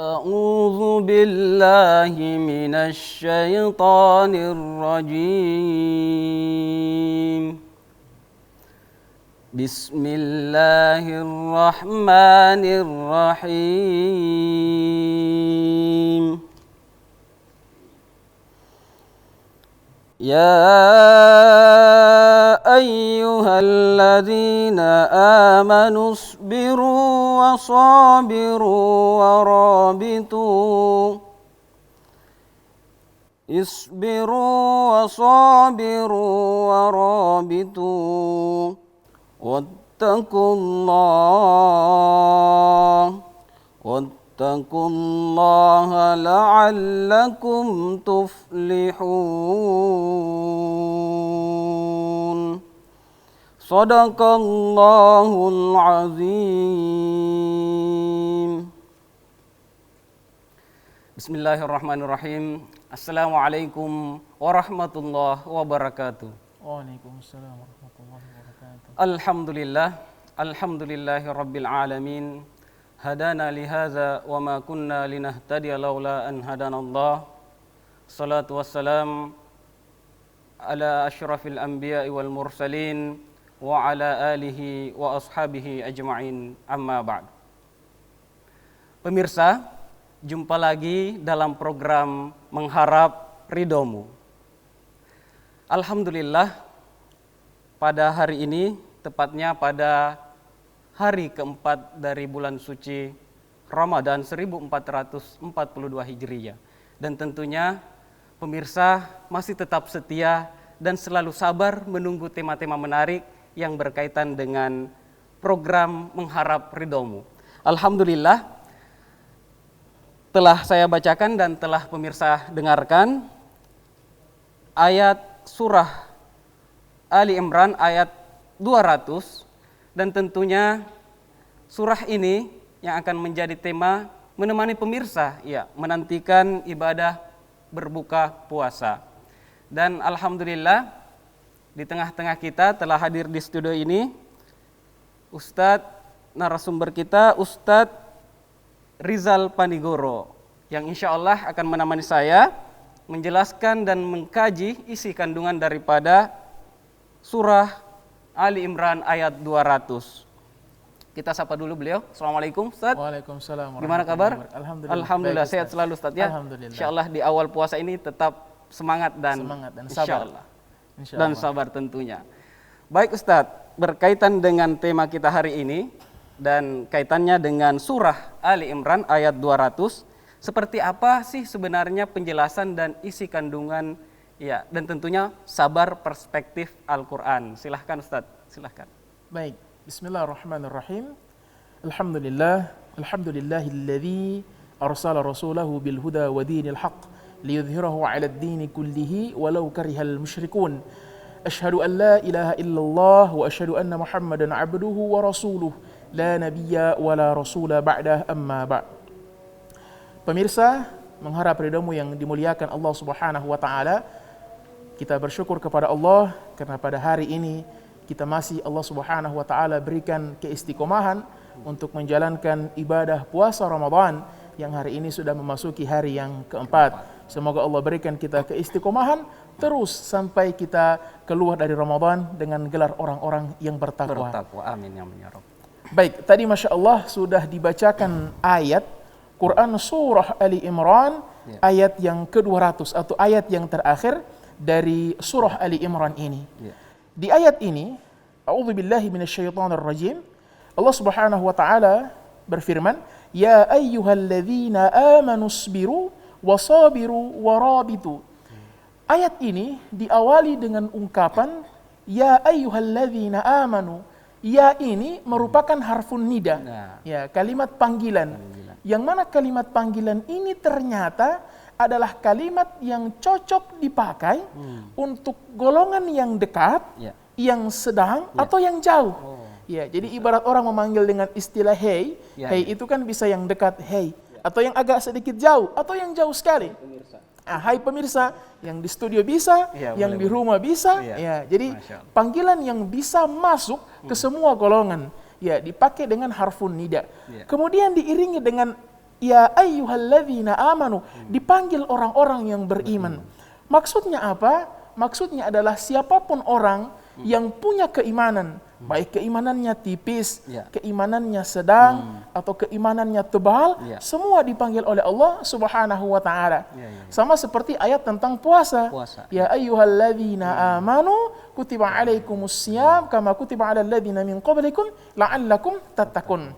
أعوذ بالله من الشيطان الرجيم بسم الله الرحمن الرحيم يا أيها الذين آمنوا اصبروا وصابروا ورابطوا واتقوا الله لعلكم تفلحون صدق الله العظيم. Bismillahirrahmanirrahim. Assalamualaikum warahmatullahi wabarakatuh. Waalaikumsalam warahmatullahi wabarakatuh. Alhamdulillahi rabbil alamin. Hadana lihaza wa ma kunna linahtadiya laula an hadanallah. Salatu wassalam ala asyrafil anbiya'i wal mursalin wa ala alihi wa ashabihi ajma'in, amma ba'd. Pemirsa, jumpa lagi dalam program Mengharap Ridhomu. Alhamdulillah, pada hari ini, tepatnya pada hari keempat dari bulan suci Ramadan 1442 Hijriyah. Dan tentunya pemirsa masih tetap setia dan selalu sabar menunggu tema-tema menarik yang berkaitan dengan program Mengharap Ridhomu. Alhamdulillah, telah saya bacakan dan telah pemirsa dengarkan ayat surah Ali Imran ayat 200, dan tentunya surah ini yang akan menjadi tema menemani pemirsa menantikan ibadah berbuka puasa. Dan alhamdulillah di tengah-tengah kita telah hadir di studio ini Ustadz narasumber kita, Ustadz Rizal Panigoro, yang insya Allah akan menemani saya menjelaskan dan mengkaji isi kandungan daripada surah Ali Imran ayat 200. Kita sapa dulu beliau. Assalamualaikum Ustaz. Waalaikumsalam. Gimana kabar? Alhamdulillah sehat selalu Ustaz ya. Alhamdulillah. Insya Allah di awal puasa ini tetap semangat dan sabar. Dan sabar tentunya. Baik Ustaz, berkaitan dengan tema kita hari ini dan kaitannya dengan surah Ali Imran ayat 200, seperti apa sih sebenarnya penjelasan dan isi kandungan dan tentunya sabar perspektif Al-Quran. Silahkan Ustaz, silahkan. Baik, bismillahirrahmanirrahim. Alhamdulillahilladzi arsala rasulahu bil huda wa dinil haqq liyudhhirahu 'ala ad-dini kullihi walau karihal musyrikun. Asyhadu an la ilaha illallah wa asyhadu anna Muhammadan 'abduhu wa rasuluh. La nabiyya wa la rasula ba'dah, amma ba'd. Pemirsa, mengharap ridhamu yang dimuliakan Allah Subhanahu wa taala, kita bersyukur kepada Allah karena pada hari ini kita masih Allah Subhanahu wa taala berikan keistiqomahan untuk menjalankan ibadah puasa Ramadan yang hari ini sudah memasuki hari yang keempat. Semoga Allah berikan kita keistiqomahan terus sampai kita keluar dari Ramadan dengan gelar orang-orang yang bertakwa. Amin ya Rabb. Baik, tadi Masya Allah sudah dibacakan ayat Quran surah Ali Imran ayat yang ke-200 atau ayat yang terakhir dari surah Ali Imran ini. Di ayat ini, a'udzubillahi minasyaitonirrajim, Allah Subhanahu wa taala berfirman, "Ya ayyuhalladzina amanu isbiru wasabiru warabitu." Ayat ini diawali dengan ungkapan ya ayyuhalladzina amanu. Ya ini merupakan harfun nida, kalimat panggilan. Yang mana kalimat panggilan ini ternyata adalah kalimat yang cocok dipakai untuk golongan yang dekat, yang sedang, atau yang jauh. Jadi ibarat orang memanggil dengan istilah hey, hey itu kan bisa yang dekat, hey, atau yang agak sedikit jauh, atau yang jauh sekali. Hai pemirsa, yang di studio bisa, yang di rumah bisa. Jadi panggilan yang bisa masuk ke semua golongan. Dipakai dengan harfun nida. Kemudian diiringi dengan ya ayyuhalladzina amanu, dipanggil orang-orang yang beriman. Maksudnya apa? Maksudnya adalah siapapun orang yang punya keimanan, baik keimanannya tipis, keimanannya sedang, atau keimanannya tebal, semua dipanggil oleh Allah Subhanahu wa taala. Sama seperti ayat tentang puasa. Ya ayyuhalladzina amanu kutiba alaikumusiyam kama kutiba alal ladzina min qablikum la'allakum tattaqun.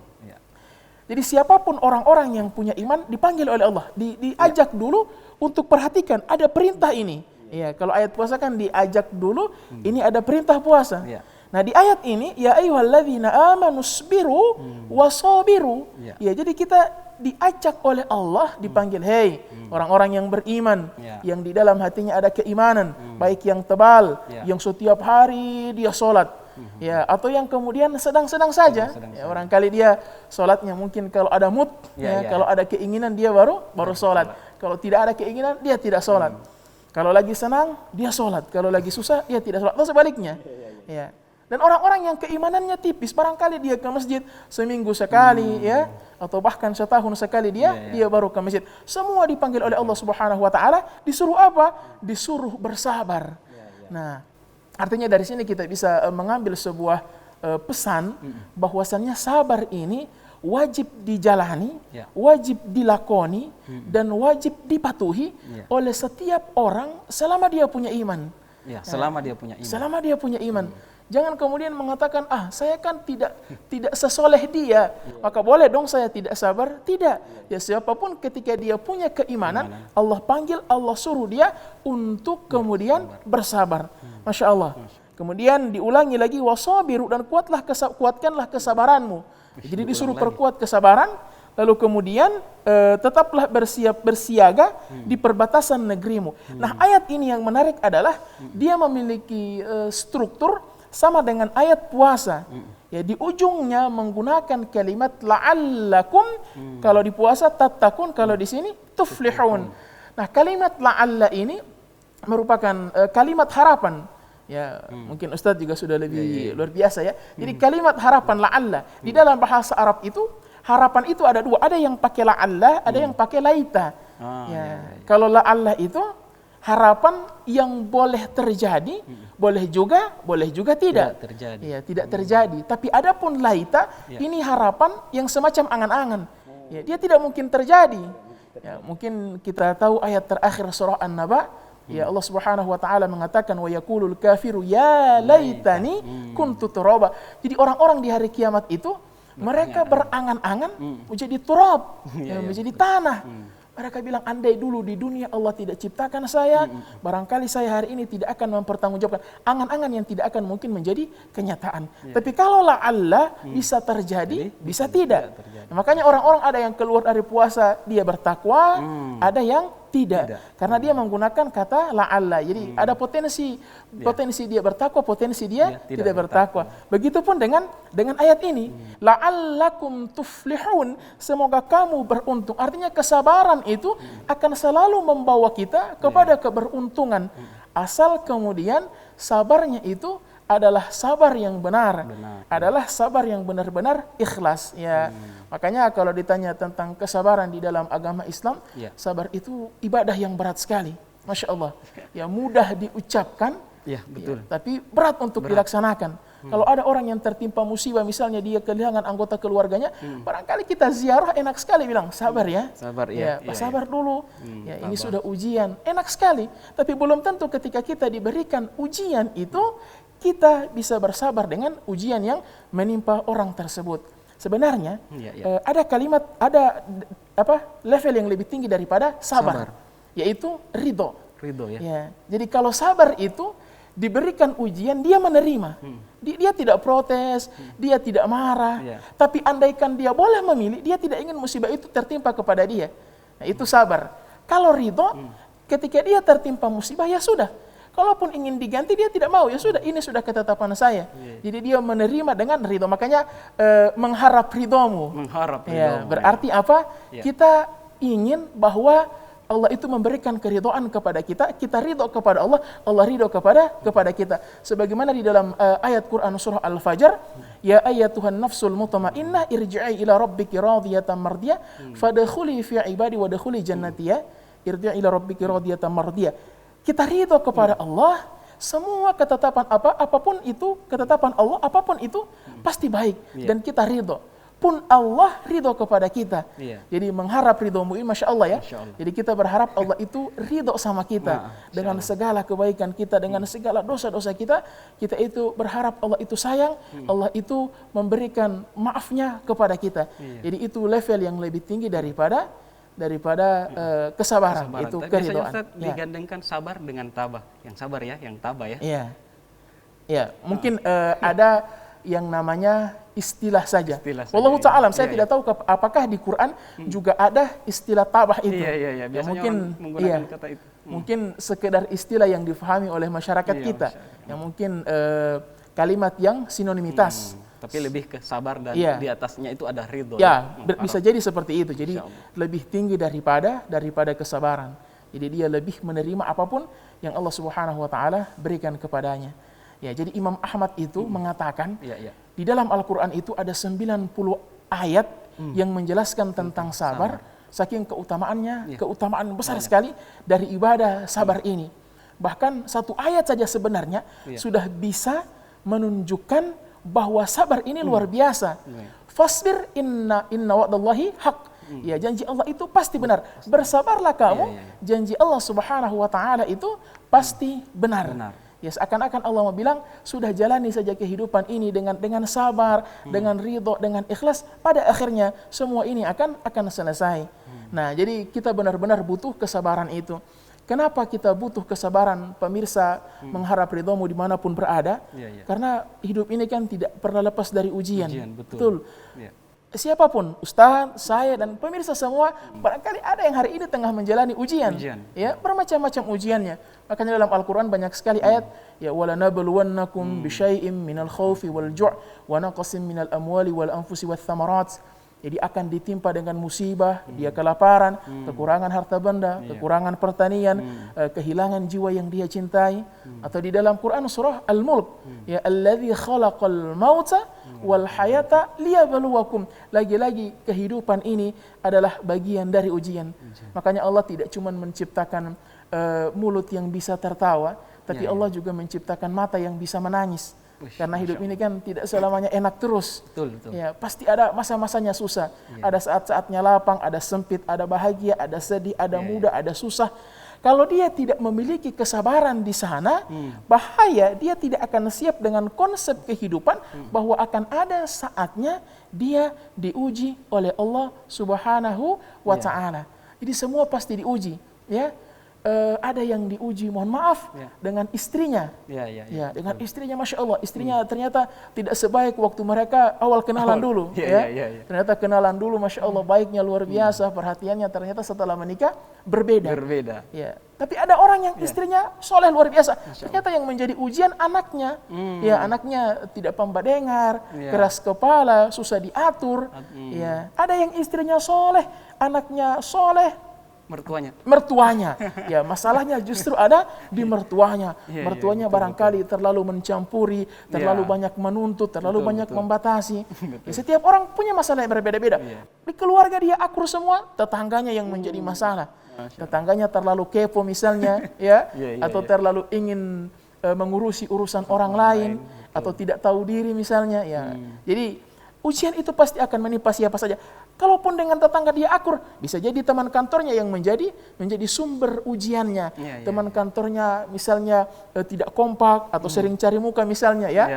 Jadi siapapun orang-orang yang punya iman dipanggil oleh Allah, diajak dulu untuk perhatikan ada perintah ini. Ya, kalau ayat puasa kan diajak dulu, ini ada perintah puasa. Nah, di ayat ini ya ayyuhalladzina amanu sabiru wasabiru. Ya, jadi kita diajak oleh Allah, dipanggil, hei orang-orang yang beriman, yang di dalam hatinya ada keimanan, baik yang tebal, yang setiap hari dia sholat, ya, atau yang kemudian sedang-sedang saja. Ya, barangkali dia sholatnya mungkin kalau ada mood, kalau ada keinginan dia baru sholat. Kalau tidak ada keinginan dia tidak sholat. Kalau lagi senang dia sholat, kalau lagi susah dia tidak sholat, atau sebaliknya. Ya. Dan orang-orang yang keimanannya tipis, barangkali dia ke masjid seminggu sekali, ya, atau bahkan setahun sekali dia baru ke masjid. Semua dipanggil oleh Allah Subhanahu wa taala, disuruh apa? Disuruh bersabar. Nah, artinya dari sini kita bisa mengambil sebuah pesan bahwasannya sabar ini wajib dijalani, wajib dilakoni, dan wajib dipatuhi oleh setiap orang selama dia punya iman. Selama dia punya iman. Selama dia punya iman. Jangan kemudian mengatakan, saya kan tidak sesoleh dia, maka boleh dong saya tidak sabar. Tidak. Ya, siapapun ketika dia punya keimanan, Allah panggil, Allah suruh dia untuk kemudian bersabar. Masya Allah. Kemudian diulangi lagi, wasabiru, dan kuatkanlah kesabaranmu. Jadi disuruh perkuat kesabaran, lalu kemudian tetaplah bersiaga di perbatasan negerimu. Nah, ayat ini yang menarik adalah dia memiliki struktur sama dengan ayat puasa. Ya, di ujungnya menggunakan kalimat la'allakum, kalau di puasa tattaqun, kalau di sini tuflihun. Nah, kalimat la'alla ini merupakan kalimat harapan. Ya, mungkin Ustadz juga sudah lebih luar biasa ya. Jadi kalimat harapan la'alla di dalam bahasa Arab itu, harapan itu ada dua, ada yang pakai la'alla, ada yang pakai laita. Kalau la'alla itu harapan yang boleh terjadi, boleh juga tidak terjadi. Ya, tidak terjadi. Tapi adapun laita, ini harapan yang semacam angan-angan. Ya, dia tidak mungkin terjadi. Ya, mungkin kita tahu ayat terakhir surah An-Naba, ya, Allah Subhanahu wa taala mengatakan wa yaqulul kafiru ya laitani kuntu turaba. Jadi orang-orang di hari kiamat itu mereka berangan-angan menjadi turab, menjadi tanah. Mereka bilang, andai dulu di dunia Allah tidak ciptakan saya, barangkali saya hari ini tidak akan mempertanggungjawabkan angan-angan yang tidak akan mungkin menjadi kenyataan. Tapi kalau la'alla bisa terjadi, bisa tidak. Nah, makanya orang-orang ada yang keluar dari puasa dia bertakwa, ada yang tidak. Karena dia menggunakan kata la'alla. Jadi ada potensi dia bertakwa, potensi dia tidak bertakwa. Begitupun dengan ayat ini, la'allakum tuflihun, semoga kamu beruntung. Artinya kesabaran itu akan selalu membawa kita kepada keberuntungan. Asal kemudian sabarnya itu adalah sabar yang benar. Adalah sabar yang benar-benar ikhlas. Ya, makanya kalau ditanya tentang kesabaran di dalam agama Islam, sabar itu ibadah yang berat sekali. Masya Allah. Ya, mudah diucapkan, betul. Tapi berat untuk dilaksanakan. Kalau ada orang yang tertimpa musibah, misalnya dia kehilangan anggota keluarganya, barangkali kita ziarah enak sekali bilang, sabar ya. Sabar sabar dulu. Ya, ini sudah ujian. Enak sekali. Tapi belum tentu ketika kita diberikan ujian itu, kita bisa bersabar dengan ujian yang menimpa orang tersebut. Sebenarnya ada kalimat, ada level yang lebih tinggi daripada sabar. Yaitu ridho. Ya. Jadi kalau sabar itu diberikan ujian, dia menerima. Dia tidak protes, dia tidak marah. Tapi andaikan dia boleh memilih, dia tidak ingin musibah itu tertimpa kepada dia. Nah, itu sabar. Kalau ridho, ketika dia tertimpa musibah, ya sudah. Kalaupun ingin diganti, dia tidak mau. Ya sudah, ini sudah ketetapan saya. Jadi dia menerima dengan ridho. Makanya mengharap ridhomu. Berarti apa? Kita ingin bahwa Allah itu memberikan keridhaan kepada kita, kita ridho kepada Allah, Allah ridho kepada kita. Sebagaimana di dalam ayat Quran surah Al-Fajr, ya ayyatuhan nafsul mutmainnah irji'i ila rabbiki radiyatan mardiyah fadkhuli fi ibadi wadkhuli jannati ya. Irji'i ila rabbiki radiyatan mardiyah. Kita ridho kepada Allah, semua ketetapan apapun itu, ketetapan Allah apapun itu pasti baik dan kita ridho. Pun Allah ridho kepada kita. Jadi mengharap ridhomu ini Masya Allah ya. Jadi kita berharap Allah itu ridho sama kita. Dengan segala kebaikan kita, dengan segala dosa-dosa kita, kita itu berharap Allah itu sayang, Allah itu memberikan maafnya kepada kita. Jadi itu level yang lebih tinggi daripada kesabaran. Itu keridhaan. Biasanya Ustaz digandengkan sabar dengan tabah. Yang sabar ya, yang tabah ya. Iya, mungkin ada yang namanya istilah saja. Wallahu ta'ala, saya tidak tahu apakah di Quran juga ada istilah tabah itu. Iya. Ya, mungkin menggunakan kata itu. Mungkin sekedar istilah yang difahami oleh masyarakat kita. Yang mungkin kalimat yang sinonimitas. Tapi lebih ke sabar dan di atasnya itu ada ridho. Bisa jadi seperti itu. Jadi lebih tinggi daripada kesabaran. Jadi dia lebih menerima apapun yang Allah Subhanahu wa taala berikan kepadanya. Ya, jadi Imam Ahmad itu mengatakan di dalam Al-Quran itu ada 90 ayat yang menjelaskan tentang sabar. Saking keutamaannya, keutamaan besar sekali dari ibadah sabar ini. Bahkan satu ayat saja sebenarnya sudah bisa menunjukkan bahwa sabar ini luar biasa. Fasbir inna wa'dallahi haq. Ya, janji Allah itu pasti benar. Bersabarlah kamu, janji Allah Subhanahu wa taala itu pasti benar. Ya, seakan-akan Allah mau bilang, sudah jalani saja kehidupan ini dengan sabar, dengan ridho, dengan ikhlas, pada akhirnya semua ini akan selesai. Nah, jadi kita benar-benar butuh kesabaran itu. Kenapa kita butuh kesabaran, pemirsa, mengharap ridhomu dimanapun berada? Karena hidup ini kan tidak pernah lepas dari ujian. Betul. Siapapun, ustaz, saya dan pemirsa semua, barangkali ada yang hari ini tengah menjalani ujian. Ya, bermacam-macam ujiannya. Makanya dalam Al-Quran banyak sekali ayat, ya walanabluwannakum bisyai'im minal khawfi wal ju' wa naqsim minal amwali wal anfusi wath thamarat. Jadi akan ditimpa dengan musibah, dia kelaparan, kekurangan harta benda, kekurangan pertanian, kehilangan jiwa yang dia cintai. Atau di dalam Quran surah Al-Mulk, ya alladzi khalaqal mauta wal hayata liyabluwakum. Lagi-lagi kehidupan ini adalah bagian dari ujian. Makanya Allah tidak cuma menciptakan mulut yang bisa tertawa, tapi Allah juga menciptakan mata yang bisa menangis. Karena hidup ini kan tidak selamanya enak terus. Betul. Ya, pasti ada masa-masanya susah. Ada saat-saatnya lapang, ada sempit, ada bahagia, ada sedih, ada muda, ada susah. Kalau dia tidak memiliki kesabaran di sana, bahaya, dia tidak akan siap dengan konsep kehidupan bahwa akan ada saatnya dia diuji oleh Allah Subhanahu wa taala. Jadi semua pasti diuji, ya. Ada yang diuji, mohon maaf, dengan istrinya. Dengan istrinya, Masya Allah, istrinya ternyata tidak sebaik waktu mereka awal kenalan dulu. Ternyata kenalan dulu, Masya Allah, baiknya luar biasa, perhatiannya ternyata setelah menikah berbeda. Ya. Tapi ada orang yang istrinya soleh luar biasa. Ternyata yang menjadi ujian anaknya. Ya, anaknya tidak pembadengar, keras kepala, susah diatur. Ya. Ada yang istrinya soleh, anaknya soleh, mertuanya. Ya, masalahnya justru ada di mertuanya. Mertuanya barangkali terlalu mencampuri, terlalu banyak menuntut, terlalu banyak membatasi. Ya, setiap orang punya masalah yang berbeda-beda. Di keluarga dia akur semua, tetangganya yang menjadi masalah. Tetangganya terlalu kepo misalnya, ya, atau terlalu ingin mengurusi urusan orang lain, atau tidak tahu diri misalnya, ya. Jadi ujian itu pasti akan menimpa siapa saja. Kalaupun dengan tetangga dia akur, bisa jadi teman kantornya yang menjadi sumber ujiannya. Teman kantornya misalnya tidak kompak atau sering cari muka misalnya, ya.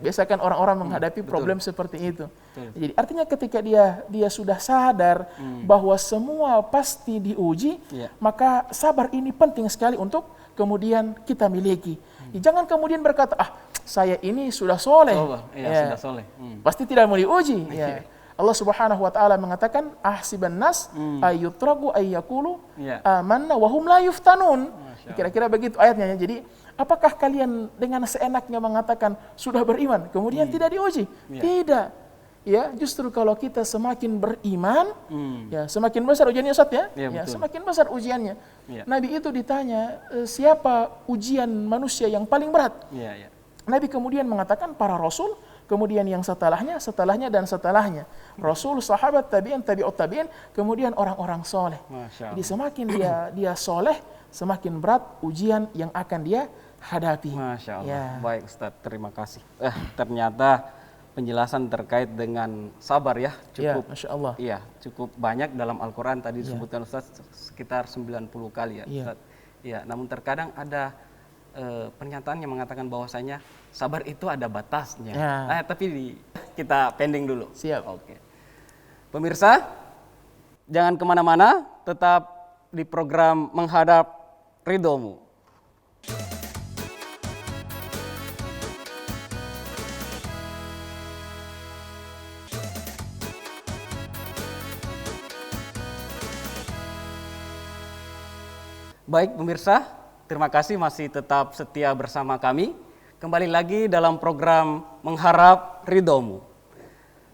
Biasa kan orang-orang menghadapi problem seperti itu. Jadi artinya ketika dia sudah sadar bahwa semua pasti diuji, maka sabar ini penting sekali untuk kemudian kita miliki. Jangan kemudian berkata, saya ini sudah soleh. Sudah soleh. Pasti tidak mau diuji. Ya. Allah Subhanahu wa taala mengatakan, ahsiban nas ayyutragu ayyakulu amanna wa hum la yuftanun. Kira-kira begitu ayatnya. Jadi, apakah kalian dengan seenaknya mengatakan sudah beriman kemudian tidak diuji? Tidak. ya justru kalau kita semakin beriman, ya semakin besar ujiannya Ustaz ya. Ya, semakin besar ujiannya. Nabi itu ditanya, siapa ujian manusia yang paling berat? Nabi kemudian mengatakan para rasul, kemudian yang setelahnya, setelahnya dan setelahnya. Rasul, sahabat, tabi'in, tabi'ut tabi'in, kemudian orang-orang soleh. Jadi semakin dia soleh, semakin berat ujian yang akan dia hadapi. Masya Allah. Ya. Baik Ustaz, terima kasih. Ternyata penjelasan terkait dengan sabar ya cukup. Ya, Masya Allah. Iya, cukup banyak dalam Al-Quran tadi disebutkan Ustaz sekitar 90 kali ya Ustaz. Ya, namun terkadang ada pernyataan yang mengatakan bahwasanya sabar itu ada batasnya. Tapi kita pending dulu. Siap. Oke. Pemirsa, jangan kemana-mana, tetap di program Menghadap Ridhomu. Baik pemirsa, terima kasih masih tetap setia bersama kami. Kembali lagi dalam program Mengharap Ridhomu.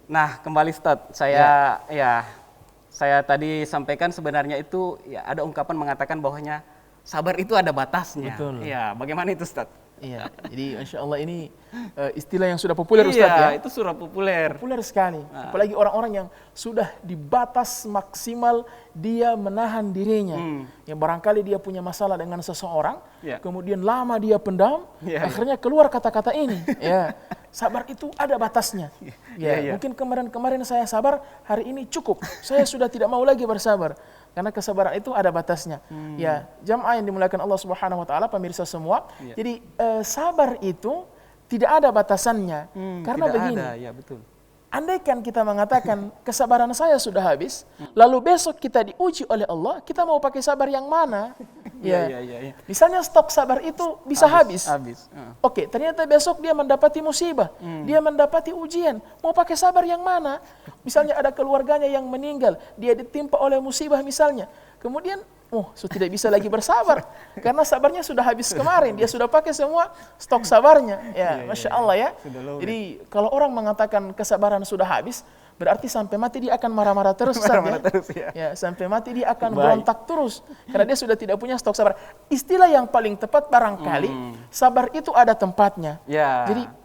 Nah, kembali Ustaz, saya tadi sampaikan sebenarnya itu ya ada ungkapan mengatakan bahwanya sabar itu ada batasnya. Betul. Ya, bagaimana itu Ustaz? Iya, jadi Masya Allah ini istilah yang sudah populer Ustaz ya. Iya, itu sudah populer. Populer sekali. Apalagi orang-orang yang sudah di batas maksimal dia menahan dirinya. Yang barangkali dia punya masalah dengan seseorang, kemudian lama dia pendam, akhirnya keluar kata-kata ini. Ya, sabar itu ada batasnya. Mungkin kemarin-kemarin saya sabar, hari ini cukup. Saya sudah tidak mau lagi bersabar. Karena kesabaran itu ada batasnya. Ya, jamaah yang dimuliakan Allah Subhanahu wa taala, pemirsa semua. Jadi sabar itu tidak ada batasannya. Karena begini. Betul. Andaikan kita mengatakan kesabaran saya sudah habis, lalu besok kita diuji oleh Allah, kita mau pakai sabar yang mana? Misalnya stok sabar itu bisa habis. Oke, ternyata besok dia mendapati musibah, dia mendapati ujian, mau pakai sabar yang mana? Misalnya ada keluarganya yang meninggal, dia ditimpa oleh musibah misalnya, kemudian sudah tidak bisa lagi bersabar karena sabarnya sudah habis kemarin, dia sudah pakai semua stok sabarnya. Masya Allah ya. Jadi kalau orang mengatakan kesabaran sudah habis, berarti sampai mati dia akan marah-marah terus. Sampai mati dia akan berontak terus karena dia sudah tidak punya stok sabar. Istilah yang paling tepat barangkali sabar itu ada tempatnya. Jadi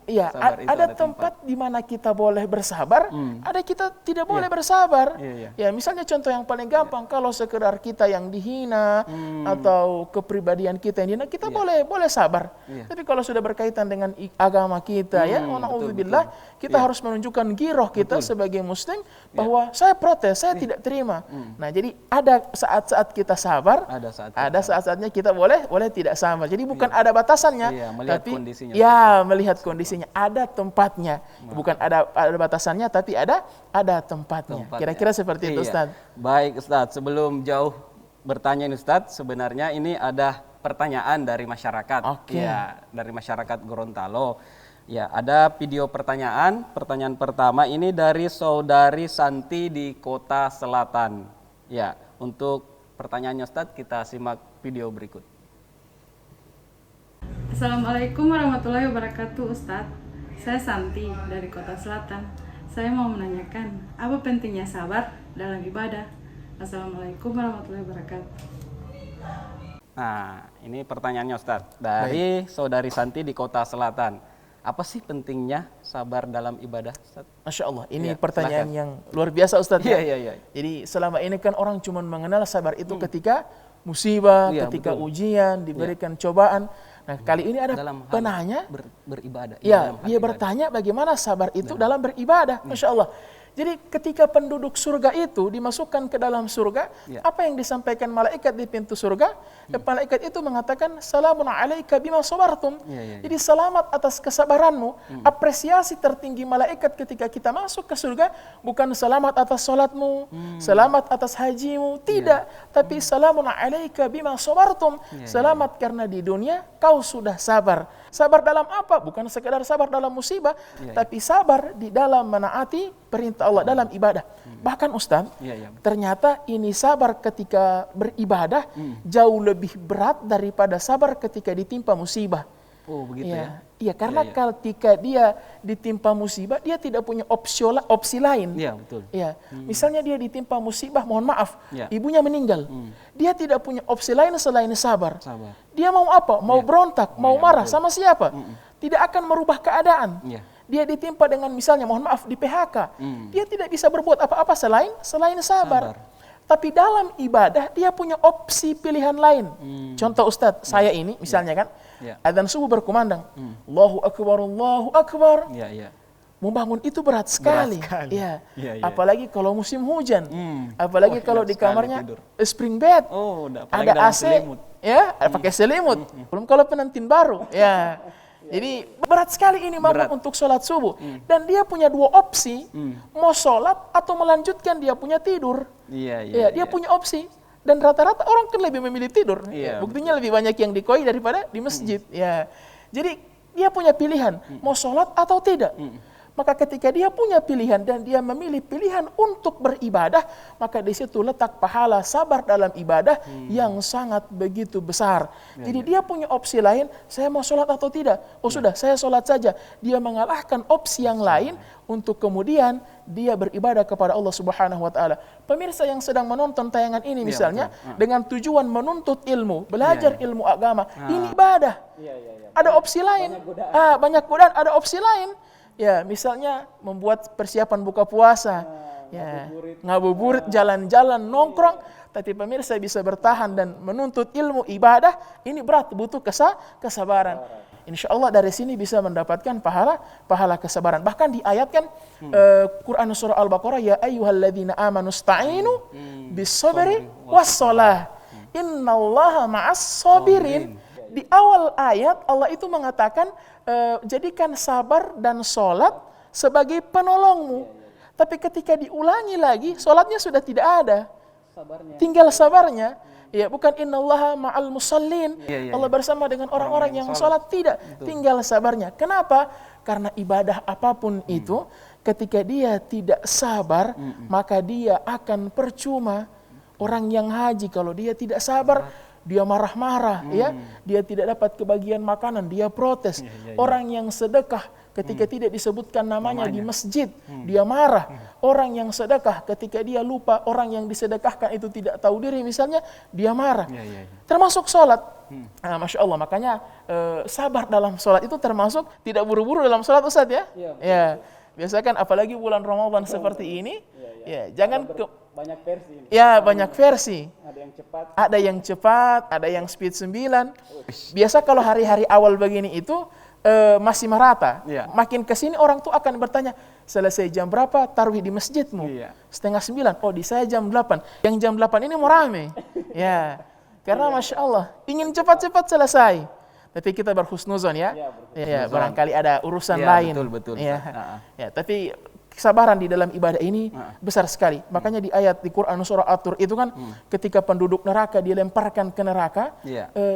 ada tempat di mana kita boleh bersabar, ada kita tidak boleh bersabar. Misalnya contoh yang paling gampang, kalau sekedar kita yang dihina atau kepribadian kita yang dihina, kita boleh sabar. Tapi kalau sudah berkaitan dengan agama kita, na'udzubillah, kita harus menunjukkan giroh kita sebagai muslim bahwa saya protes, saya tidak terima. Nah, jadi ada saat-saat kita sabar, ada saat-saatnya kita boleh tidak sabar. Jadi bukan ada batasannya, tapi melihat kondisinya. Ada tempatnya, bukan ada batasannya, tapi ada tempatnya. Kira-kira seperti itu, Ustaz. Baik, Ustaz. Sebelum jauh bertanya ini, Ustaz, sebenarnya ini ada pertanyaan dari masyarakat. Dari masyarakat Gorontalo. Ada video pertanyaan. Pertanyaan pertama ini dari saudari Santi di Kota Selatan. Untuk pertanyaannya, Ustaz, kita simak video berikut. Assalamualaikum warahmatullahi wabarakatuh, Ustadz. Saya Santi dari Kota Selatan. Saya mau menanyakan, apa pentingnya sabar dalam ibadah? Assalamualaikum warahmatullahi wabarakatuh. Nah, ini pertanyaannya Ustadz dari saudari Santi di Kota Selatan. Apa sih pentingnya sabar dalam ibadah, Ustadz? Masya Allah, ini pertanyaan yang luar biasa, Ustadz. Jadi selama ini kan orang cuma mengenal sabar itu ketika musibah, ketika ujian, diberikan cobaan. Nah, kali ini ada penanya beribadah. Dia bertanya bagaimana sabar itu dalam beribadah. Masya Allah. Jadi ketika penduduk surga itu dimasukkan ke dalam surga, apa yang disampaikan malaikat di pintu surga? Malaikat itu mengatakan, Salamun alaika bima sabartum. Jadi selamat atas kesabaranmu. Apresiasi tertinggi malaikat ketika kita masuk ke surga bukan selamat atas salatmu, selamat atas hajimu, tidak. Tapi salamun alaika bima sabartum. Selamat karena di dunia kau sudah sabar. Sabar dalam apa? Bukan sekedar sabar dalam musibah, tapi sabar di dalam menaati perintah Allah dalam ibadah. Bahkan Ustaz, ternyata ini sabar ketika beribadah jauh lebih berat daripada sabar ketika ditimpa musibah. Oh, begitu ya? Iya, karena ketika dia ditimpa musibah, dia tidak punya opsi lain. Iya, betul. Iya, misalnya dia ditimpa musibah, mohon maaf, Ya. ibunya meninggal. Dia tidak punya opsi lain selain sabar. Sabar. Dia mau apa? Mau berontak, mau marah sama siapa? Tidak akan merubah keadaan. Iya. Dia ditimpa dengan misalnya, mohon maaf, di PHK. Dia tidak bisa berbuat apa-apa selain sabar. Tapi dalam ibadah dia punya opsi pilihan lain. Contoh Ustadz, saya ini misalnya kan, adzan subuh berkumandang, Allahu Akbar, Allahu Akbar. Iya. Membangun itu berat sekali. Iya. Apalagi kalau musim hujan. Apalagi kalau di kamarnya spring bed. Oh, apalagi ada dalam AC. selimut. Ya, pakai selimut. Belum kalau pengantin baru. Ya. Jadi berat sekali ini bangun untuk sholat subuh. Dan dia punya dua opsi, mau sholat atau melanjutkan dia punya tidur. Iya. Dia punya opsi. Dan rata-rata orang kan lebih memilih tidur. Iya, Buktinya lebih banyak yang di koi daripada di masjid. Ya. Jadi dia punya pilihan, mau sholat atau tidak. Maka ketika dia punya pilihan dan dia memilih pilihan untuk beribadah, maka di situ letak pahala sabar dalam ibadah yang sangat begitu besar. Jadi dia punya opsi lain, saya mau sholat atau tidak? Oh sudah, saya sholat saja. Dia mengalahkan opsi yang lain untuk kemudian dia beribadah kepada Allah Subhanahu wa taala. Pemirsa yang sedang menonton tayangan ini misalnya dengan tujuan menuntut ilmu, belajar ilmu agama, ini ibadah. Ada opsi lain. Banyak godaan, ada opsi lain. Ya, misalnya membuat persiapan buka puasa, ngabuburit, jalan-jalan, nongkrong. Tapi pemirsa bisa bertahan dan menuntut ilmu ibadah, ini berat, butuh kesabaran. Insya Allah dari sini bisa mendapatkan pahala kesabaran. Bahkan diayatkan Quran surah Al-Baqarah, ya ayyuhalladzina amanu sta'inu bis-sabri was-shalah. Innallaha ma'as sabirin. Di awal ayat Allah itu mengatakan jadikan sabar dan sholat sebagai penolongmu. Tapi ketika diulangi lagi, sholatnya sudah tidak ada. Tinggal sabarnya. Ya, bukan innallaha ma'al musallin. Allah bersama dengan orang-orang yang sholat. Tidak, tinggal sabarnya. Kenapa? Karena ibadah apapun itu, ketika dia tidak sabar, maka dia akan percuma. Orang yang haji kalau dia tidak sabar, dia marah-marah, dia tidak dapat kebagian makanan, dia protes. Orang yang sedekah ketika tidak disebutkan namanya di masjid, dia marah. Orang yang sedekah ketika dia lupa orang yang disedekahkan itu tidak tahu diri misalnya, dia marah. Termasuk sholat. Masya Allah, makanya sabar dalam sholat itu termasuk tidak buru-buru dalam sholat, Ustaz ya. Biasa kan apalagi bulan Ramadan seperti ini, jangan banyak versi. Banyak versi. Ada yang cepat, ada yang speed 9. Biasa kalau hari-hari awal begini itu masih merata. Makin kesini orang tuh akan bertanya, selesai jam berapa tarawih di masjidmu? 8:30. Oh, di saya jam 8. Yang jam 8 ini mau rame. Karena Masya Allah, ingin cepat-cepat selesai. Tapi kita berhusnuzon ya. Barangkali ada urusan lain. Betul. Tapi kesabaran di dalam ibadah ini besar sekali. Makanya di ayat di Quran surah At-Tur itu kan ketika penduduk neraka dilemparkan ke neraka,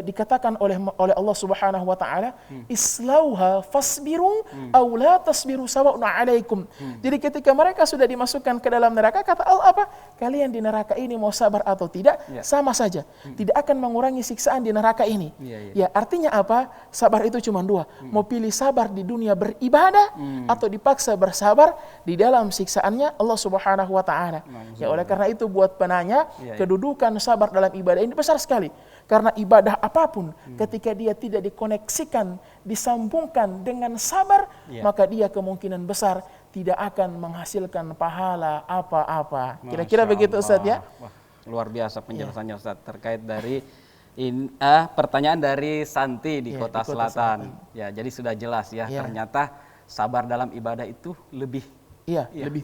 dikatakan oleh Allah Subhanahu wa taala, islauha fasbiru aw la tasbiru sawa'un 'alaikum. Jadi ketika mereka sudah dimasukkan ke dalam neraka, kata Allah apa? Kalian di neraka ini mau sabar atau tidak, sama saja. Tidak akan mengurangi siksaan di neraka ini. Ya, artinya apa? Sabar itu cuma dua. Mau pilih sabar di dunia beribadah atau dipaksa bersabar di dalam siksaannya Allah Subhanahu wa taala. Ya, oleh karena itu buat penanya, kedudukan sabar dalam ibadah ini besar sekali. Karena ibadah apapun ketika dia tidak dikoneksikan, disambungkan dengan sabar, maka dia kemungkinan besar tidak akan menghasilkan pahala apa-apa. Kira-kira begitu Ustaz ya? Wah, luar biasa penjelasannya Ustaz terkait dari pertanyaan dari Santi di Kota Selatan. Ya, jadi sudah jelas ya, ternyata sabar dalam ibadah itu lebih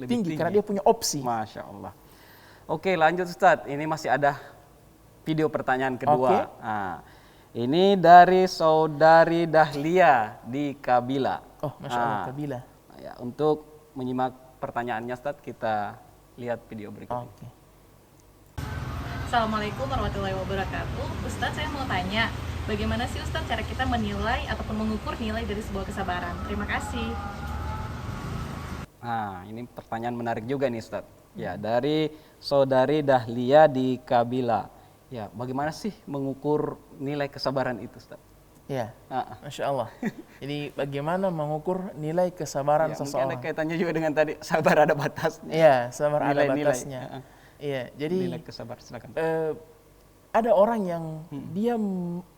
tinggi karena dia punya opsi. Masya Allah. Oke, lanjut Ustadz. Ini masih ada video pertanyaan kedua. Nah, ini dari saudari Dahlia di Kabila. Oh, Masya Allah, Kabila. Ya, untuk menyimak pertanyaannya Ustadz, kita lihat video berikut ini. Assalamualaikum warahmatullahi wabarakatuh. Ustadz, saya mau tanya, bagaimana sih Ustadz cara kita menilai ataupun mengukur nilai dari sebuah kesabaran? Terima kasih. Nah, ini pertanyaan menarik juga nih Ustadz. Ya, dari saudari Dahlia di Kabila. Ya, bagaimana sih mengukur nilai kesabaran itu Ustadz? Ya, Ah, Masya Allah. Jadi bagaimana mengukur nilai kesabaran ya, mungkin ada seseorang? kaitannya juga dengan tadi sabar ada batasnya. Iya, sabar ada Nilai-nilai. batasnya. Iya, jadi Nilai kesabaran, silakan. ada orang yang dia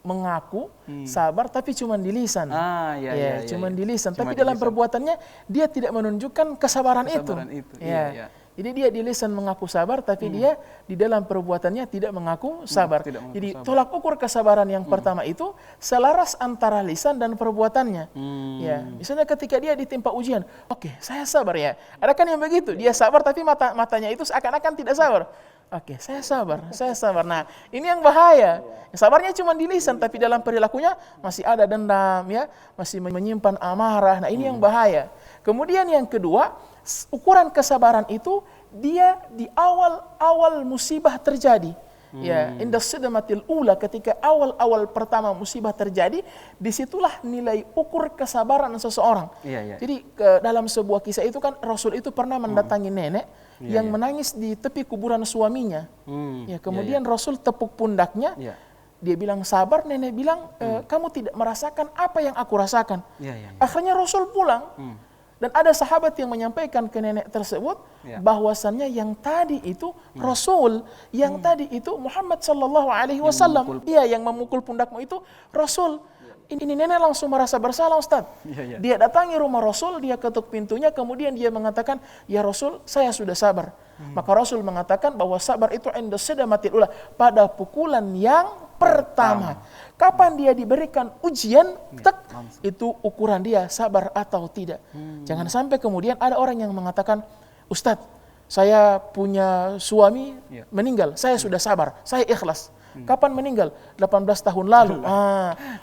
mengaku sabar tapi cuma di lisan. Ah, ya, Cuma di lisan, Cuma tapi di dalam lisan. perbuatannya dia tidak menunjukkan kesabaran, Kesabaran itu. itu, iya, iya. Jadi dia di lisan mengaku sabar, tapi dia di dalam perbuatannya tidak mengaku sabar. tidak mengaku Jadi sabar. tolak ukur kesabaran yang pertama itu selaras antara lisan dan perbuatannya. Ya, misalnya ketika dia ditimpa ujian, oke, saya sabar ya. Ada kan yang begitu, dia sabar tapi matanya itu seakan-akan tidak sabar. Oke, saya sabar. Nah, ini yang bahaya. Sabarnya cuma di lisan, tapi dalam perilakunya masih ada dendam, ya, masih menyimpan amarah. Nah, ini yang bahaya. Kemudian yang kedua, ukuran kesabaran itu dia di awal musibah terjadi. Ya, inda sidamatil ula, ketika awal pertama musibah terjadi, disitulah nilai ukur kesabaran seseorang. Iya. Jadi dalam sebuah kisah itu kan Rasul itu pernah mendatangi nenek yang menangis di tepi kuburan suaminya. Ya, kemudian Rasul tepuk pundaknya. Iya. Dia bilang sabar, nenek bilang kamu tidak merasakan apa yang aku rasakan. Iya. Akhirnya Rasul pulang. Dan ada sahabat yang menyampaikan ke nenek tersebut bahwasannya yang tadi itu Rasul, yang tadi itu Muhammad sallallahu alaihi wasallam. Dia yang memukul pundakmu itu Rasul. Ini nenek langsung merasa bersalah, Ustaz. Iya. Dia datangi rumah Rasul, dia ketuk pintunya, kemudian dia mengatakan, "Ya Rasul, saya sudah sabar." Maka Rasul mengatakan bahwa sabar itu inda sidamatil ula, pada pukulan yang pertama. Kapan dia diberikan ujian, itu ukuran dia sabar atau tidak. Jangan sampai kemudian ada orang yang mengatakan, "Ustadz, saya punya suami meninggal, saya sudah sabar, saya ikhlas." Kapan meninggal? 18 tahun lalu.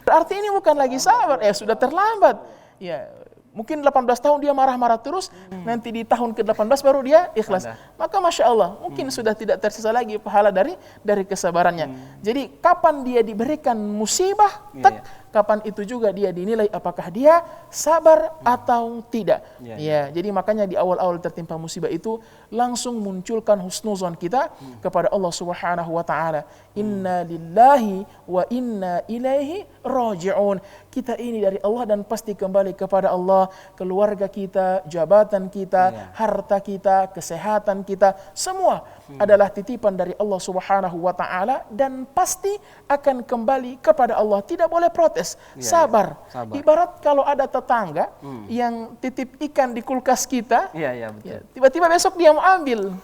Berarti ini bukan lagi sabar, sudah terlambat. Ya, mungkin 18 tahun dia marah-marah terus, nanti di tahun ke-18 baru dia ikhlas. Maka Masya Allah, mungkin sudah tidak tersisa lagi pahala dari kesabarannya. Jadi kapan dia diberikan musibah, kapan itu juga dia dinilai apakah dia sabar atau tidak. Ya, jadi makanya di awal-awal tertimpa musibah itu langsung munculkan husnuzon kita kepada Allah Subhanahu wa taala. Inna lillahi wa inna ilaihi raji'un. Kita ini dari Allah dan pasti kembali kepada Allah. Keluarga kita, jabatan kita, harta kita, kesehatan kita, semua adalah titipan dari Allah Subhanahu wa taala dan pasti akan kembali kepada Allah. Tidak boleh protes, sabar. Ibarat kalau ada tetangga yang titip ikan di kulkas kita, Betul. tiba-tiba besok dia mau ambil,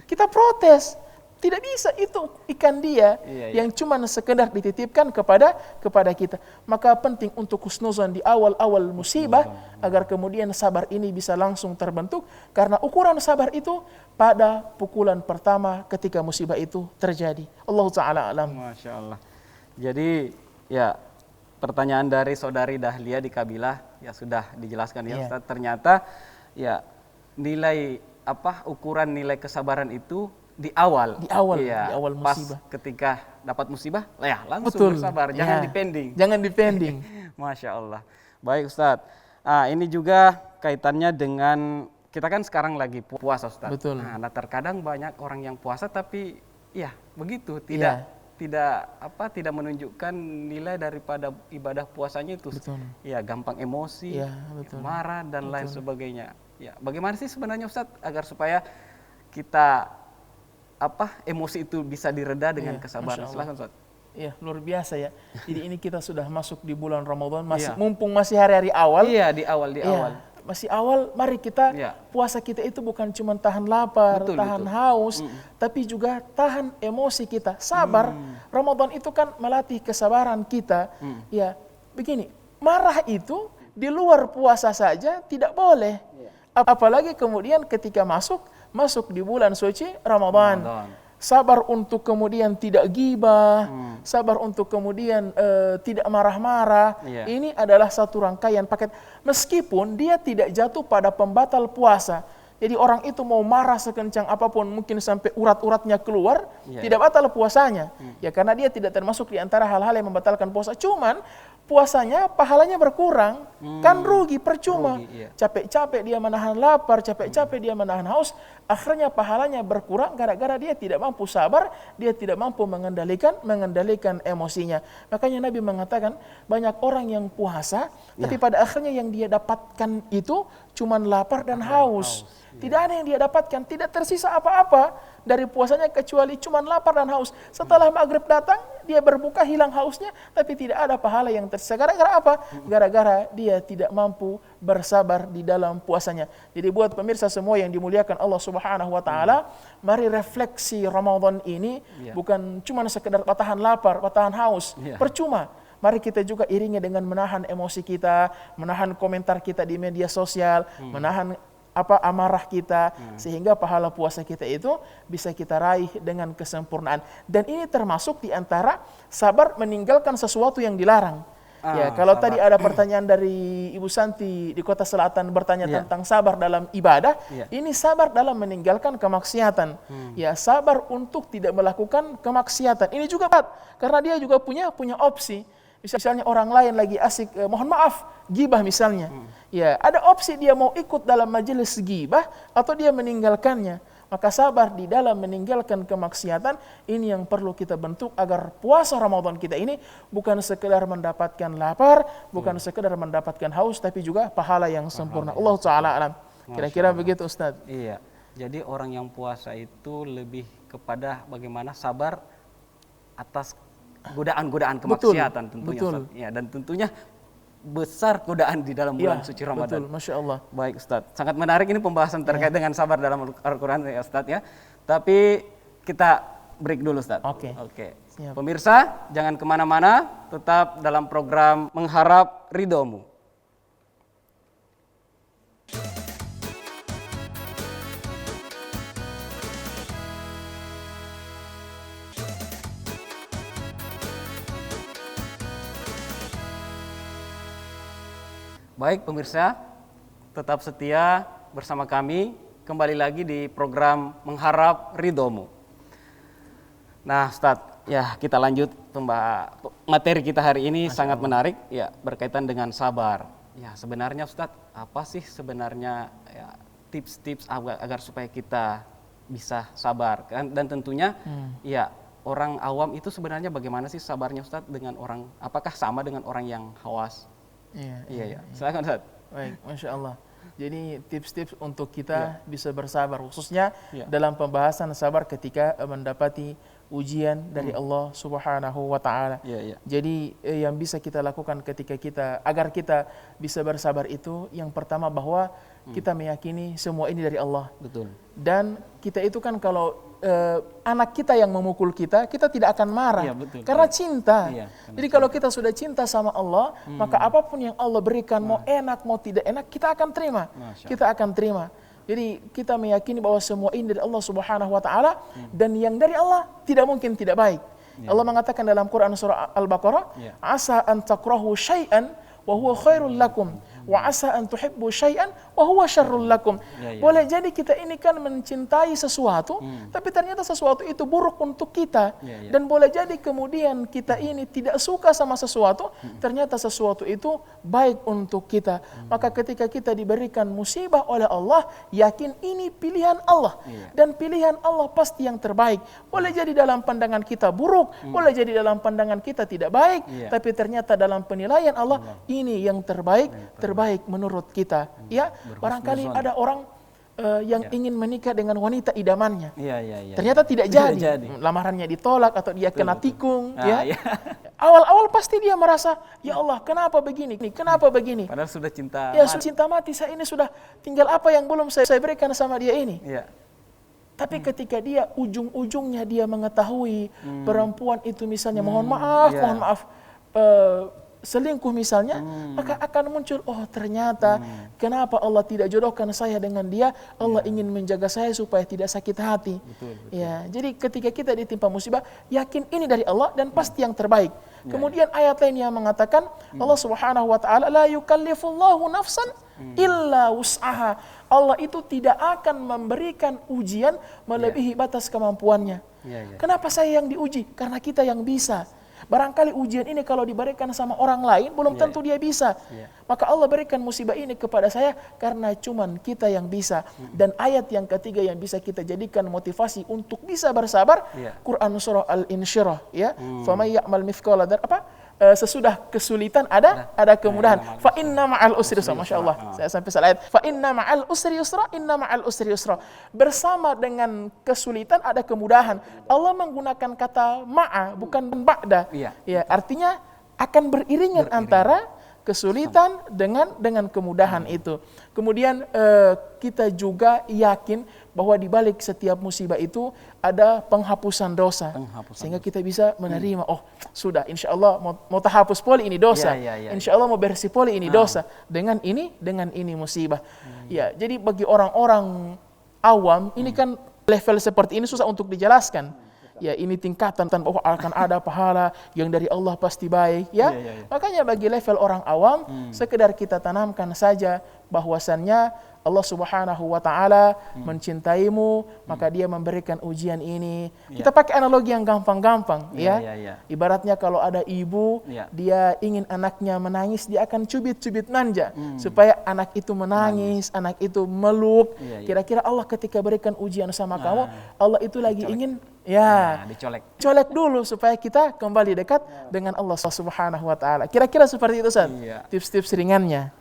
kita protes. Tidak bisa, itu ikan dia yang cuma sekedar dititipkan kepada kita. Maka penting untuk husnuzon di awal-awal musibah agar kemudian sabar ini bisa langsung terbentuk, karena ukuran sabar itu pada pukulan pertama ketika musibah itu terjadi. Allah taala alam. Masya Allah. Jadi ya, pertanyaan dari saudari Dahlia di Kabilah ya sudah dijelaskan ya Ustaz. Ternyata ya nilai ukuran nilai kesabaran itu di awal musibah. Pas ketika dapat musibah, ya langsung bersabar, jangan dipending. Masya Allah. Baik Ustadz. Ini juga kaitannya dengan kita kan sekarang lagi puasa Ustadz. Betul. Nah, terkadang banyak orang yang puasa tapi ya begitu tidak menunjukkan nilai daripada ibadah puasanya itu. Betul. Ya gampang emosi, marah dan lain sebagainya. Ya, bagaimana sih sebenarnya Ustadz agar supaya kita emosi itu bisa direda dengan kesabaran? Silahkan Ustaz. Iya, luar biasa ya. Jadi ini kita sudah masuk di bulan Ramadan, mumpung masih hari-hari awal. Iya, di awal. Masih awal, mari kita puasa kita itu bukan cuma tahan lapar, tahan haus, tapi juga tahan emosi kita. Sabar. Ramadan itu kan melatih kesabaran kita. Ya, begini, marah itu di luar puasa saja tidak boleh. Apalagi kemudian ketika masuk di bulan suci Ramadan. Sabar untuk kemudian tidak gibah, sabar untuk kemudian tidak marah-marah. Ini adalah satu rangkaian paket. Meskipun dia tidak jatuh pada pembatal puasa. Jadi orang itu mau marah sekencang apapun, mungkin sampai urat-uratnya keluar, tidak batal puasanya. Ya karena dia tidak termasuk di antara hal-hal yang membatalkan puasa. Cuman puasanya pahalanya berkurang, kan rugi, percuma. Capek-capek dia menahan lapar, capek-capek dia menahan haus, akhirnya pahalanya berkurang gara-gara dia tidak mampu sabar, dia tidak mampu mengendalikan emosinya. Makanya Nabi mengatakan banyak orang yang puasa, tapi pada akhirnya yang dia dapatkan itu cuman lapar dan haus. Tidak ada yang dia dapatkan, tidak tersisa apa-apa dari puasanya kecuali cuman lapar dan haus. Setelah maghrib datang, dia berbuka hilang hausnya, tapi tidak ada pahala yang tersisa. Gara-gara apa? Gara-gara dia tidak mampu bersabar di dalam puasanya. Jadi buat pemirsa semua yang dimuliakan Allah Subhanahu wa taala, mari refleksi Ramadan ini bukan cuma sekedar tahan lapar, tahan haus. Percuma. Mari kita juga iringi dengan menahan emosi kita, menahan komentar kita di media sosial, menahan amarah kita, sehingga pahala puasa kita itu bisa kita raih dengan kesempurnaan. Dan ini termasuk di antara sabar meninggalkan sesuatu yang dilarang. Kalau sabar. Tadi ada pertanyaan dari Ibu Santi di Kota Selatan bertanya tentang sabar dalam ibadah, ini sabar dalam meninggalkan kemaksiatan. Ya, sabar untuk tidak melakukan kemaksiatan. Ini juga karena dia juga punya opsi. Misalnya orang lain lagi asik, mohon maaf, gibah misalnya. Ya, ada opsi dia mau ikut dalam majelis gibah atau dia meninggalkannya. Maka sabar di dalam meninggalkan kemaksiatan ini yang perlu kita bentuk agar puasa Ramadan kita ini bukan sekedar mendapatkan lapar, bukan sekedar mendapatkan haus, tapi juga pahala yang sempurna. Allah Ta'ala alam. Kira-kira begitu Ustaz. Iya. Jadi orang yang puasa itu lebih kepada bagaimana sabar atas godaan-godaan kemaksiatan tentunya. Ustaz. Ya, dan tentunya besar godaan di dalam bulan suci Ramadan. Betul, Masya Allah. Baik Ustaz, sangat menarik ini pembahasan terkait dengan sabar dalam Al-Quran ya Ustaz ya. Tapi kita break dulu Ustaz. Oke. Pemirsa, jangan kemana-mana, tetap dalam program Mengharap Ridhomu. Baik pemirsa, tetap setia bersama kami kembali lagi di program Mengharap Ridhomu. Nah Ustaz, ya kita lanjut materi kita hari ini sangat menarik ya, berkaitan dengan sabar. Ya sebenarnya Ustaz, apa sih sebenarnya ya, tips-tips agar supaya kita bisa sabar dan tentunya ya orang awam itu sebenarnya bagaimana sih sabarnya Ustaz dengan orang, apakah sama dengan orang yang khawas? Iya. Silakan Ustaz. Baik, Masya Allah. Jadi tips-tips untuk kita bisa bersabar, khususnya dalam pembahasan sabar ketika mendapati ujian dari Allah Subhanahu wa taala. Jadi yang bisa kita lakukan agar kita bisa bersabar itu, yang pertama bahwa kita meyakini semua ini dari Allah. Betul. Dan kita itu kan kalau anak kita yang memukul kita tidak akan marah, karena cinta. Jadi kalau kita sudah cinta sama Allah, maka apapun yang Allah berikan, mau enak mau tidak enak, kita akan terima. Kita akan terima. Jadi kita meyakini bahwa semua ini dari Allah Subhanahu wa taala, dan yang dari Allah tidak mungkin tidak baik. Allah mengatakan dalam Quran surah Al-Baqarah, asa an takrahu syai'an wa huwa khairul lakum wa asa an tuhibbu syai'an wa huwa syarrul lakum. Boleh jadi kita ini kan mencintai sesuatu, tapi ternyata sesuatu itu buruk untuk kita. Dan boleh jadi kemudian kita ini tidak suka sama sesuatu, ternyata sesuatu itu baik untuk kita. Maka ketika kita diberikan musibah oleh Allah, yakin ini pilihan Allah, dan pilihan Allah pasti yang terbaik. Boleh jadi dalam pandangan kita buruk, boleh jadi dalam pandangan kita tidak baik, tapi ternyata dalam penilaian Allah ini yang terbaik menurut kita. Ya, barangkali ada orang yang ingin menikah dengan wanita idamannya. Ternyata tidak jadi. Lamarannya ditolak atau dia kena tikung. Awal-awal pasti dia merasa, ya Allah, kenapa begini? Kenapa begini? Padahal sudah cinta. Ya, sudah cinta mati. Saya ini sudah tinggal apa yang belum saya berikan sama dia ini. Tapi ketika dia ujung-ujungnya dia mengetahui perempuan itu misalnya mohon maaf selingkuh misalnya, maka akan muncul, oh ternyata kenapa Allah tidak jodohkan saya dengan dia? Allah ingin menjaga saya supaya tidak sakit hati. Betul. Ya, jadi ketika kita ditimpa musibah, yakin ini dari Allah dan pasti yang terbaik. Kemudian ayat lain yang mengatakan Allah Subhanahu wa taala, la yukallifullahu nafsan illa wus'aha. Allah itu tidak akan memberikan ujian melebihi batas kemampuannya. Kenapa saya yang diuji? Karena kita yang bisa. Barangkali ujian ini kalau diberikan sama orang lain belum tentu dia bisa. Maka Allah berikan musibah ini kepada saya karena cuman kita yang bisa. Dan ayat yang ketiga yang bisa kita jadikan motivasi untuk bisa bersabar, Quran surah Al-Insyirah, ya. Faman ya'mal mithqala sesudah kesulitan ada kemudahan. Fa inna ma'al usri yusra. Masyaallah. Saya sampai salah ayat. Fa inna ma'al usri yusra, inna ma'al usri yusra. Bersama dengan kesulitan ada kemudahan. Allah menggunakan kata ma'a bukan ba'da. Ya, artinya akan beriringan antara kesulitan dengan kemudahan itu. Kemudian kita juga yakin bahwa di balik setiap musibah itu ada penghapusan dosa. Sehingga kita bisa menerima, oh sudah insya Allah mau tahapus poli ini dosa. Insya Allah mau bersih poli ini dosa. Dengan ini musibah. Ya, jadi bagi orang-orang awam ini kan level seperti ini susah untuk dijelaskan. Ya, ini tingkatan bahwa akan ada pahala yang dari Allah pasti baik, ya. Makanya bagi level orang awam, sekedar kita tanamkan saja bahwasannya Allah Subhanahu wa taala mencintaimu, maka Dia memberikan ujian ini. Kita pakai analogi yang gampang-gampang, ya. Ibaratnya kalau ada ibu, dia ingin anaknya menangis, dia akan cubit-cubit manja supaya anak itu menangis, anak itu meluk. Kira-kira Allah ketika berikan ujian sama kamu, Allah itu lagi ingin dicolek dulu supaya kita kembali dekat dengan Allah Subhanahu wa taala. Kira-kira seperti itu, Ustaz. Tips-tips ringannya.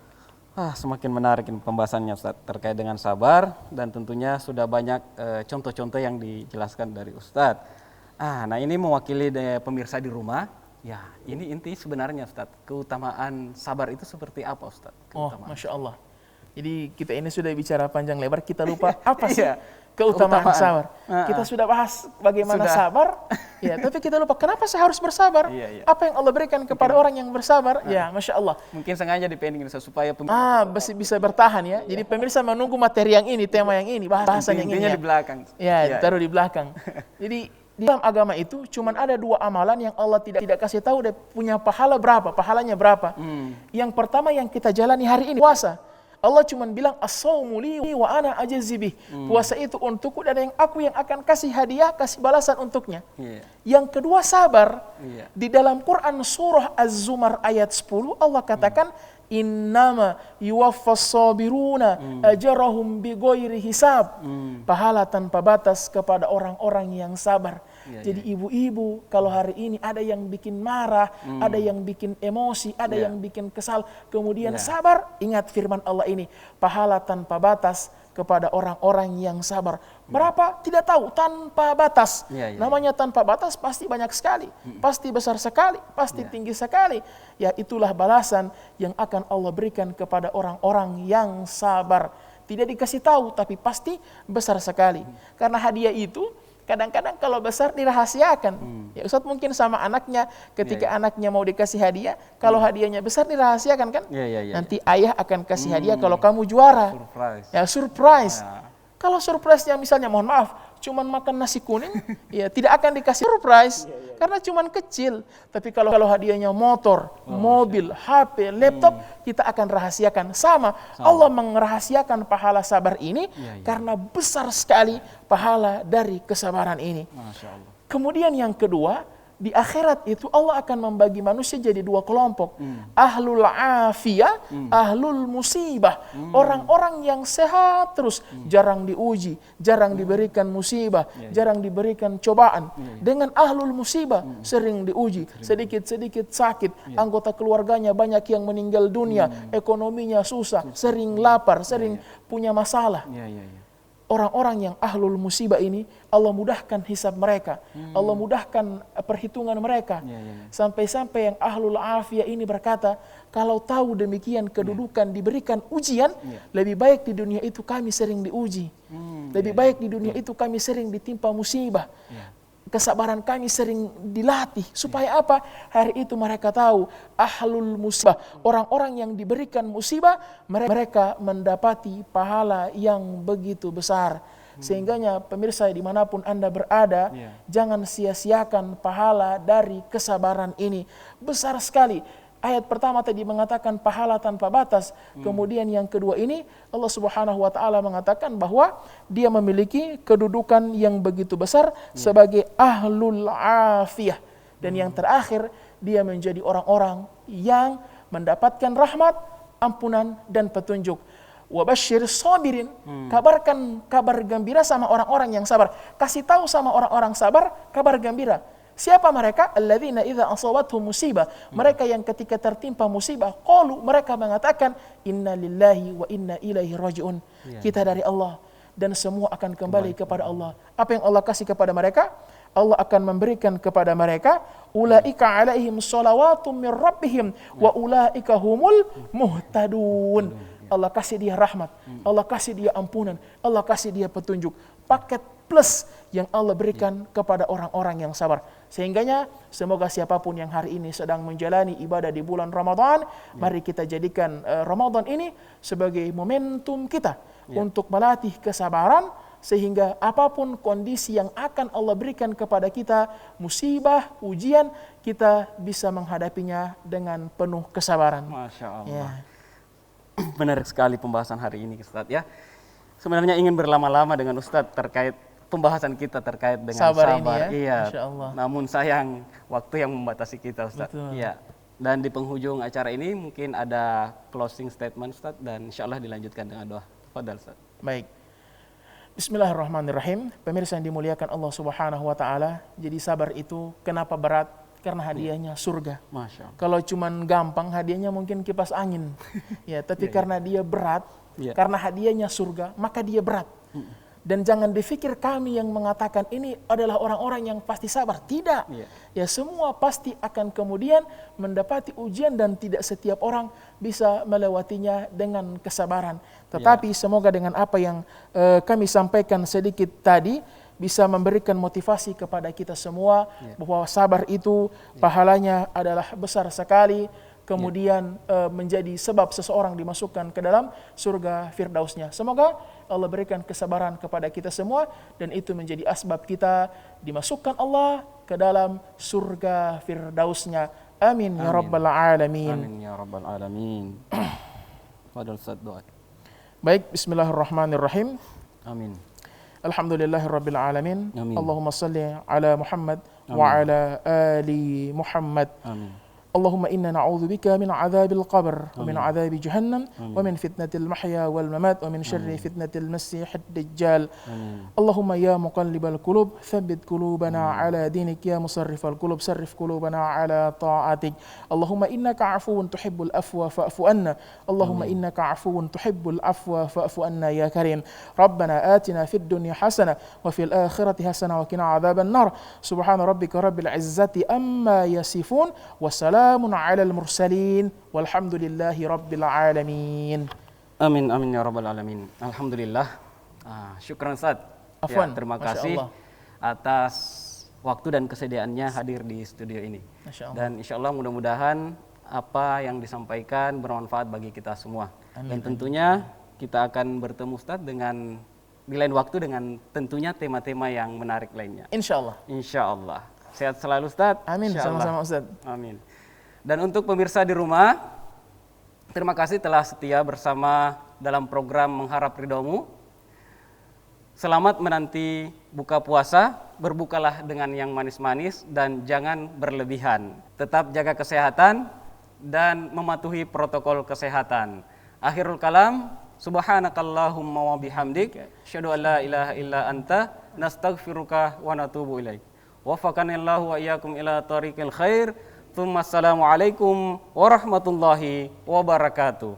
Semakin menarik pembahasannya, Ustaz, terkait dengan sabar, dan tentunya sudah banyak contoh-contoh yang dijelaskan dari Ustaz. Nah ini mewakili pemirsa di rumah. Ya, ini inti sebenarnya, Ustaz. Keutamaan sabar itu seperti apa, Ustaz? Masya Allah. Jadi kita ini sudah bicara panjang lebar, kita lupa apa sih keutamaan sabar. Kita sudah bahas bagaimana sabar, ya. Tapi kita lupa kenapa saya harus bersabar. Apa yang Allah berikan kepada orang yang bersabar? Ya, Masya Allah. Mungkin sengaja dipending supaya bisa bertahan, ya. Jadi pemirsa menunggu materi yang ini, tema yang ini, bahasan yang ini. Di belakang. Ya, taruh di belakang. Jadi di dalam agama itu cuman ada 2 amalan yang Allah tidak kasih tahu dia punya pahalanya berapa. Yang pertama yang kita jalani hari ini, puasa. Allah cuma bilang as-shaumu li wa ana ajzi bih. Puasa itu untukku dan aku yang akan kasih hadiah, kasih balasan untuknya. Yang kedua sabar. Di dalam Quran surah Az-Zumar ayat 10 Allah katakan innama yuwaffas sabiruna ajrahum bighairi hisab. Pahala tanpa batas kepada orang-orang yang sabar. Jadi ibu-ibu kalau hari ini ada yang bikin marah, ada yang bikin emosi, ada yang bikin kesal, kemudian sabar, ingat firman Allah ini, pahala tanpa batas kepada orang-orang yang sabar. Berapa? Tidak tahu, tanpa batas. Namanya tanpa batas pasti banyak sekali, pasti besar sekali, pasti tinggi sekali. Ya, itulah balasan yang akan Allah berikan kepada orang-orang yang sabar. Tidak dikasih tahu tapi pasti besar sekali. Karena hadiah itu kadang-kadang kalau besar dirahasiakan. Ya, Ustaz mungkin sama anaknya ketika anaknya mau dikasih hadiah, kalau hadiahnya besar dirahasiakan kan? Nanti ayah akan kasih hadiah kalau kamu juara. Surprise. Kalau surprise-nya misalnya mohon maaf, cuman makan nasi kuning, ya tidak akan dikasih surprise karena cuman kecil. Tapi kalau hadiahnya motor, mobil, HP, laptop, kita akan rahasiakan. Sama. Allah merahasiakan pahala sabar ini karena besar sekali pahala dari kesabaran ini. Kemudian yang kedua, di akhirat itu Allah akan membagi manusia jadi 2 kelompok. Ahlul afiyah, ahlul musibah. Orang-orang yang sehat terus, jarang diuji, jarang diberikan musibah, jarang diberikan cobaan. Dengan ahlul musibah, sering diuji, sedikit-sedikit sakit, anggota keluarganya banyak yang meninggal dunia, ekonominya susah, sering lapar, sering punya masalah. Orang-orang yang ahlul musibah ini Allah mudahkan hisab mereka, Allah mudahkan perhitungan mereka. Sampai-sampai yang ahlul afiyah ini berkata, kalau tahu demikian kedudukan diberikan ujian, lebih baik di dunia itu kami sering diuji, lebih baik di dunia itu kami sering ditimpa musibah. Kesabaran kami sering dilatih. Supaya apa? Hari itu mereka tahu ahlul musibah, orang-orang yang diberikan musibah, mereka mendapati pahala yang begitu besar. Sehingganya pemirsa dimanapun Anda berada, jangan sia-siakan pahala dari kesabaran ini. Besar sekali. Ayat pertama tadi mengatakan pahala tanpa batas. Kemudian yang kedua ini Allah Subhanahu wa taala mengatakan bahwa Dia memiliki kedudukan yang begitu besar sebagai ahlul afiyah. Dan yang terakhir, dia menjadi orang-orang yang mendapatkan rahmat, ampunan, dan petunjuk. Wabasyir sabirin, kabarkan kabar gembira sama orang-orang yang sabar. Kasih tahu sama orang-orang sabar kabar gembira. Siapa mereka? Alladzina idza asawathum musibah. Mereka yang ketika tertimpa musibah, qalu, mereka mengatakan, inna lillahi wa inna ilaihi rajiun. Kita dari Allah dan semua akan kembali kepada Allah. Apa yang Allah kasih kepada mereka? Allah akan memberikan kepada mereka, ulaika alaihim shalawatum mir rabbihim wa ulaika humul muhtadun. Allah kasih dia rahmat, Allah kasih dia ampunan, Allah kasih dia petunjuk. Paket plus yang Allah berikan kepada orang-orang yang sabar. Sehingganya semoga siapapun yang hari ini sedang menjalani ibadah di bulan Ramadan, mari kita jadikan Ramadan ini sebagai momentum kita untuk melatih kesabaran, sehingga apapun kondisi yang akan Allah berikan kepada kita, musibah, ujian, kita bisa menghadapinya dengan penuh kesabaran. Masya Allah. Menarik sekali pembahasan hari ini, Ustadz ya. Sebenarnya ingin berlama-lama dengan Ustadz terkait pembahasan kita terkait dengan sabar. Ini ya? Iya. Masya Allah. Namun sayang waktu yang membatasi kita, Ustadz. Iya. Dan di penghujung acara ini mungkin ada closing statement, Ustadz, dan insya Allah dilanjutkan dengan doa. Fadal, Ustadz. Baik. Bismillahirrahmanirrahim. Pemirsa yang dimuliakan Allah Subhanahu wa taala, jadi sabar itu kenapa berat? Karena hadiahnya surga. Masya Allah. Kalau cuman gampang, hadiahnya mungkin kipas angin. Ya, tapi karena dia berat, karena hadiahnya surga, maka dia berat. Dan jangan dipikir kami yang mengatakan ini adalah orang-orang yang pasti sabar. Tidak. Ya, semua pasti akan kemudian mendapati ujian dan tidak setiap orang bisa melewatinya dengan kesabaran. Tetapi semoga dengan apa yang kami sampaikan sedikit tadi bisa memberikan motivasi kepada kita semua bahwa sabar itu pahalanya adalah besar sekali. Kemudian menjadi sebab seseorang dimasukkan ke dalam surga firdausnya. Semoga Allah berikan kesabaran kepada kita semua dan itu menjadi asbab kita dimasukkan Allah ke dalam surga firdausnya. Amin ya rabbal alamin. Amin ya rabbal alamin. Fadal Ustaz doa. Baik, bismillahirrahmanirrahim. Amin. Alhamdulillahirabbil alamin. Amin. Allahumma salli ala Muhammad wa ala ali Muhammad. Amin. اللهم إنا نعوذ بك من عذاب القبر ومن عذاب جهنم ومن فتنة المحيا والممات ومن شر فتنة المسيح الدجال. اللهم يا مقلب القلوب ثبت قلوبنا على دينك، يا مصرف القلوب صرف قلوبنا على طاعتك. اللهم إنك عفو تحب العفو فاعف عنا. اللهم إنك عفو تحب العفو فاعف عنا يا كريم. ربنا آتنا في الدنيا حسنة وفي الآخرة حسنة وقنا عذاب النار. سبحان ربك رب العزة أما يصفون وسلام على المرسلين والحمد لله رب العالمين. Amin amin ya rabbal alamin. Alhamdulillah. Syukran Ustaz. Afwan. Terima Masya kasih Allah. atas waktu dan kesediaannya hadir di studio ini. Masya Allah. Dan insya Allah mudah-mudahan apa yang disampaikan bermanfaat bagi kita semua. Dan tentunya kita akan bertemu Ustaz dengan di lain waktu dengan tentunya tema-tema yang menarik lainnya. Insya Allah. Insya Allah. Sehat selalu Ustaz. Amin. Insya Allah. Sama-sama Ustaz. Amin. Dan untuk pemirsa di rumah, terima kasih telah setia bersama dalam program Mengharap Ridhomu. Selamat menanti buka puasa, berbukalah dengan yang manis-manis dan jangan berlebihan. Tetap jaga kesehatan dan mematuhi protokol kesehatan. Akhirul kalam, subhanakallahumma wa bihamdik, asyhadu an la ilaha illa anta, nastaghfiruka wa natubu ilaik. Wafaqanillahu wa iyyakum ila tariqil khair. Assalamualaikum warahmatullahi wabarakatuh.